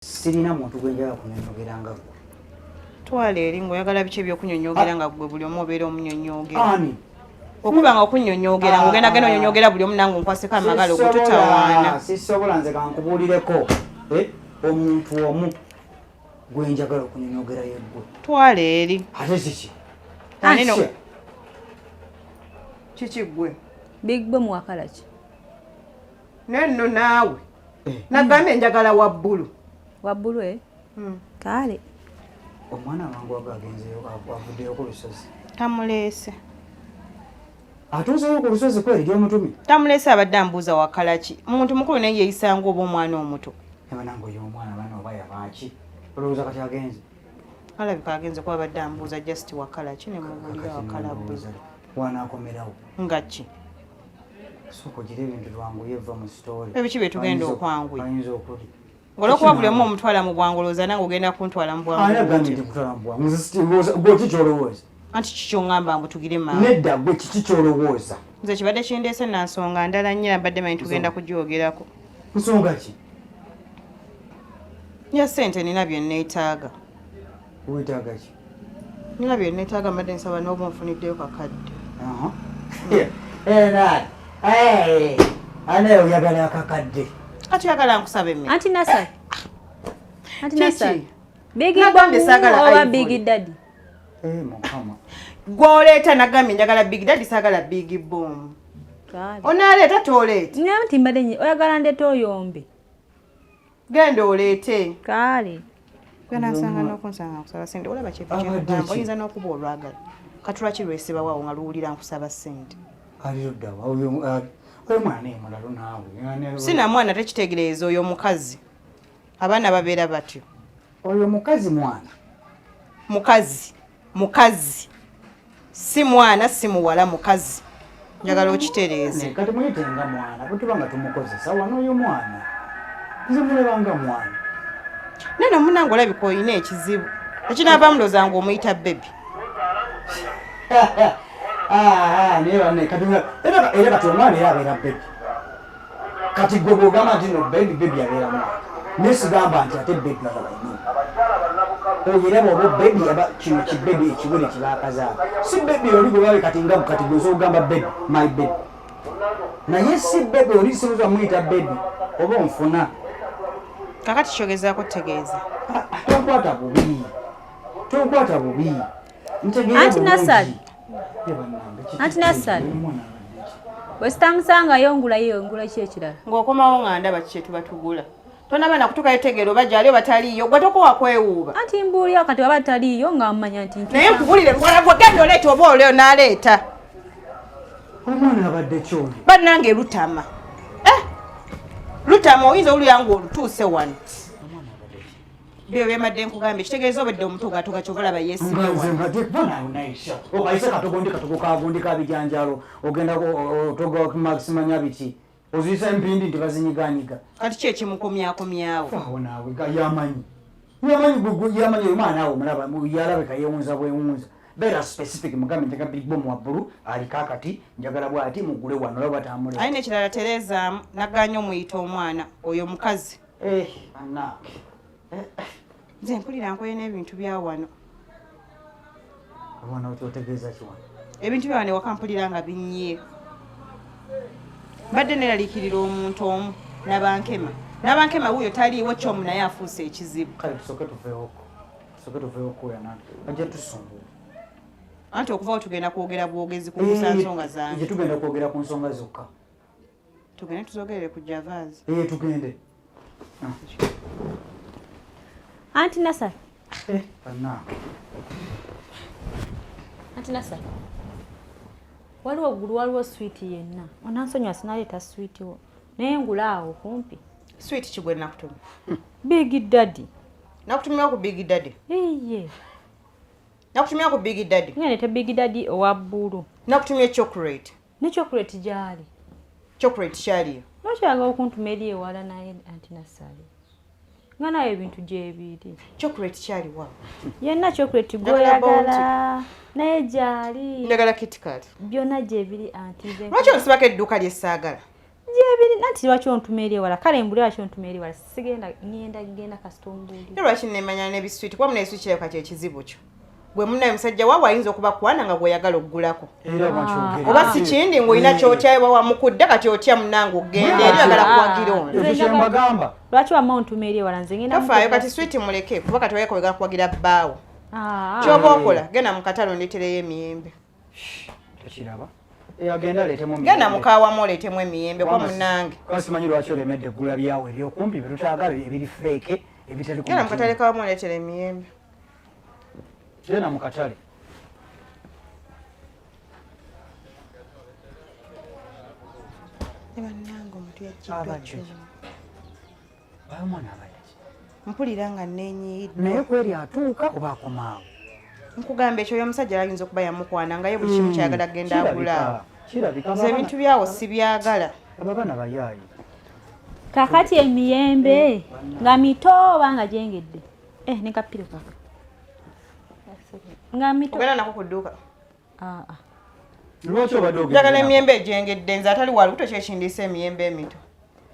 Sirina muntu gwenjala kunyonyogera nga gwe. Twale eri ng'oyagala biki ebyokunyonyogera nga gwe buli omu obeera omunyonyogera. Ani? Okuba nga okunyonyogera ng'ogenda genda onyonyogera buli omu nange nkwaseko amagalo gwe tutawaana. Sisobola nze kankubuulireko omuntu omu gwenjagala okunyonyogera yeggwe. Twale eri. Ate kiki? Anino. Kiki gwe? Big Boy mwakala ki? Nenno naawe. Nagambye njagala wa bbulu. Wabbulu kale. Omwana wangu agagenzeyo avuddeyo ku lusozi. Tamuleese. Atuuseyo ku lusozi kweri gy'omutumi? Tamuleese abadde ambuuza wakala ki. Omuntu mukulu naye yeeyisanga oba omwana omuto. Eba nange oyo omwana bana oba yabaaki. Olowooza kati agenze? Alabika agenze kuba abadde ambuuza just wakala ki ne mubulira wakala bbulu. Wanaakomerawo. Nga ki? Sooka ogire ebintu bwangu yeva mu sitooli. Ebiki bye tugenda okwanguya. Ayinza okuli. Olwokuba buli omu omutwala mu bwangoloza nange ogenda kuntwala mu bwangoloza. Ayagambye nti kutwala mu bwangoloza. Gwe ki ky'olowooza? Anti kiki ky'oŋŋamba mbu tugire maawe. Nedda gwe kiki ky'olowooza? Nze kibadde kindeese na nsonga ndala nnyina mbadde manyi tugenda kugyogerako. Nsonga ki? Ya ssente nina bye nneetaaga. Weetaaga ki? Nina bye nneetaaga mbadde nsaba n'oba onfuniddeyo kakadde. Ane oyagala akakadde. Kati oyagala nkusaba emmere. Anti Nasal. Anti Nasal. Big Nagambye saagala oba Ivory. Big Daddy. Mukama. Gw'oleeta nagambye njagala Big Daddy saagala Big Boom. Kale. Onaaleeta tooleete. Nyama timbade nyi oyagala ndeto oyombe. Genda oleete. Kale. Gana nsanga n'okunsanga nkusaba ssente. Olaba kyefu kyekugamba oyinza n'okuba olwagala. Katula ki lwesiba waawo nga luwulira nkusaba ssente. Aliruddawa oyo mwana mulalo naawe. Sina mwana tekitegereeza oyo mukazi. Abaana babeera batyo. Oyo mukazi mwana. Mukazi. Si mwana si muwala mukazi. Njagala okitereeze. Kati muyitenga mwana bwetuba nga tumukozesa wano oyo mwana. Nze mulabanga mwana. Neno munange olabika oyina ekizibu. Ekinaava mulooza ng'omuyita bebi. Era kati omwana era abeera bebi. Kati gwe bw'ogamba nti no bebi abeera mwana. Nesigamba nti ate bebi yabaino. Oyereba oba bebi kino kibebi ekiwere kibakazaala. Si bebi oli gwe babe kati nga kati gwe ogamba bebi, my bebi. Naye si bebi oli sinza muyita bebi oba onfuna. Kakati kyogezaako tegeeza. Tonkwata bubi. Anti Nasal. Anti Nasal. Westamusangayo ngula ki ekirala. Ng'okomawo nga ndaba kye tuba tugula. Tonaba na kutuka yetegero bajja ali bataliyo gwe tokowa kwewuuba. Anti mbuulira kati waba taliyo nga mmanya nti naye nkubulire lwala gwe genda oleeta oba oleo n'aleeta. Omwana abadde kyoli. Bannange Lutama. Lutama oyinza oluyanga olutuuse wano. Byo byemadde nkugambye kitegeeza obadde omutuugatuuga ky'ovalaba yeesibye wano. Okayise katogo kagundi kabijanjalo ogenda otoga okumakisimanya biki. Oziyisa empindi nti bazinyiganyiga. Kati ki ekimukomyakomyawo? Awo naawe yamanyi. Yamanyi omwana awo mulaba yalabika yeewunza bwewunza. Beera specific mugambe njaga Big Boom wa bbulu aliko akati njagala bw'ati mugule wano olaba batambulira. Ayina ekirala tereezaamu naganya omuyita omwana oyo mukazi. Bannange. Nze mpulira nkoye n'ebintu bya wano. Omwana otegeeza ki wano? Ebintu bya wano ewaka mpulira nga binnye. Badde neraliikirira omuntu omu Nabankema wuyo taliiwo kyomu naye afuuse ekizibu. Kale tusooke tuveewo yanange. Ajja tusumbula. Anti okuvawo tugenda kwogera bwogezi kugusa nsonga zange. Tugenda kwogera ku nsonga zokka. Tugende tuzogerere ku javaazi. Tugende. Anti Nasal. Bannange. Anti Nasal. Waliwo sweet yenna. Onansonyiwa sinaleeta sweet wo. Naye ngula awo kumpi. Sweet kigwe nakutumya. Big Daddy. Nakutumya ku Big Daddy. Iye. Nakutumya ku Big Daddy. Ngaleta Big Daddy owa bbulu. Nakutumya chocolate. Ne chocolate gyali. Chocolate kyaliyo. Nokyanga okuntuma eri ewala naye Anti Nasal. Nga nayo ebintu gyebiri. Chocolate kyaliwa. Yenna chocolate gw'oyagala. Naye gyali. Njagala KitKat. Byonna gyebiri Anti. Lwaki onsibako edduuka ly'essaagala? Gyebiri biri nanti lwaki ontuma eri ewala kale mbuli lwaki ontuma eri ewala sigenda ngenda kasitombuli lwaki nemanya n'ebiswiti kuba muna ebiswiti kati ekizibu kyo gwe munaye musajja waawe ayinza okuba kwana nga gweyagala okugulako oba si kindi ng'olina kyotya wamukudde kati otya munange ogende eri oyagala kuwagira ono lwaki wamma ontuma eri ewala nze ngenda tafaayo kati switi muleke kuba kati oyagala kwegala kuwagira bbaawo kyoba okola genda mu katale ondeetereyo emiyembe tekiraba agenda aleetemu genda mukaawamu oleetemu emiyembe kwa munange simanyi lwaki olemedde eggula lyawo ebyokumpi byetutagala ebiri feeke ebitali genda mu katale kawamu oleetera emiyembe genda mu katale bannange omuntu yakiddwa omwana abadde mpulira nga neenyiyiddwa naye kweri atuuka oba akomaawo nkugamba ekyo omusajja yayinza okuba yamukwana ngaye buli kimu kyagala genda agulaawo kirabika nze ebintu byawo sibyagala abaana bayaayi kakati emiyembe nga mito oba nga gyengedde ne kapiro kaka nga mito ogenda nako ku dduuka lwaki obadde njagala emiyembe egyengedde nze atali walubuto kyekindiisa emiyembe emito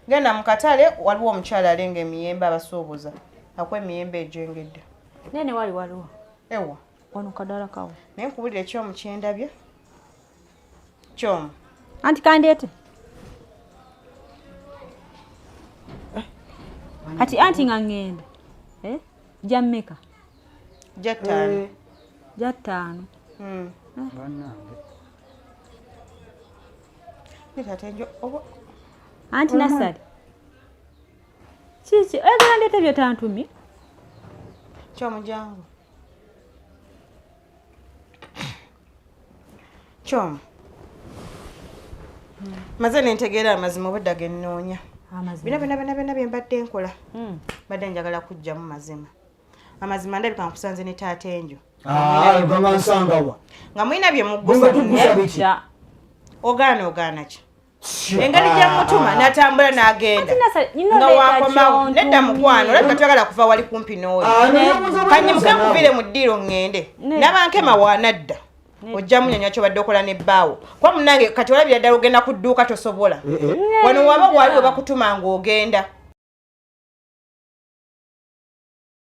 genda mu katale waliwo omukyala alenga emiyembe abasuubuza akwa emiyembe egyengedde nene waliwo ewa ono kadala kawo naye nkubulira ekyomu kyendabye kyomu anti kandeete ati anti nga ngenda jammeka jattaano jattaano anti nasali kiki oyagala ndeete byotantumi kyomu jangu kyomu maze nentegeera amazima obudda gennoonya bina bye mbadde nkola badde njagala kujjamu mazima amazima ndabika nkusanze ne taata enjo nga mulina bye muggusa ogaana ki engeri gyamutuma n'atambula n'agenda nga wakomawo nedda mukwano olabika twagala kuva wali kumpi n'oyo kanyimuke nkubire mu ddiiro ŋŋende n'abankema waanadda ojja munyanya kyobadde okola nebbaawo kuba munange kati olabira ddala ogenda ku dduuka tosobola wano waba waliwo bakutuma ng'ogenda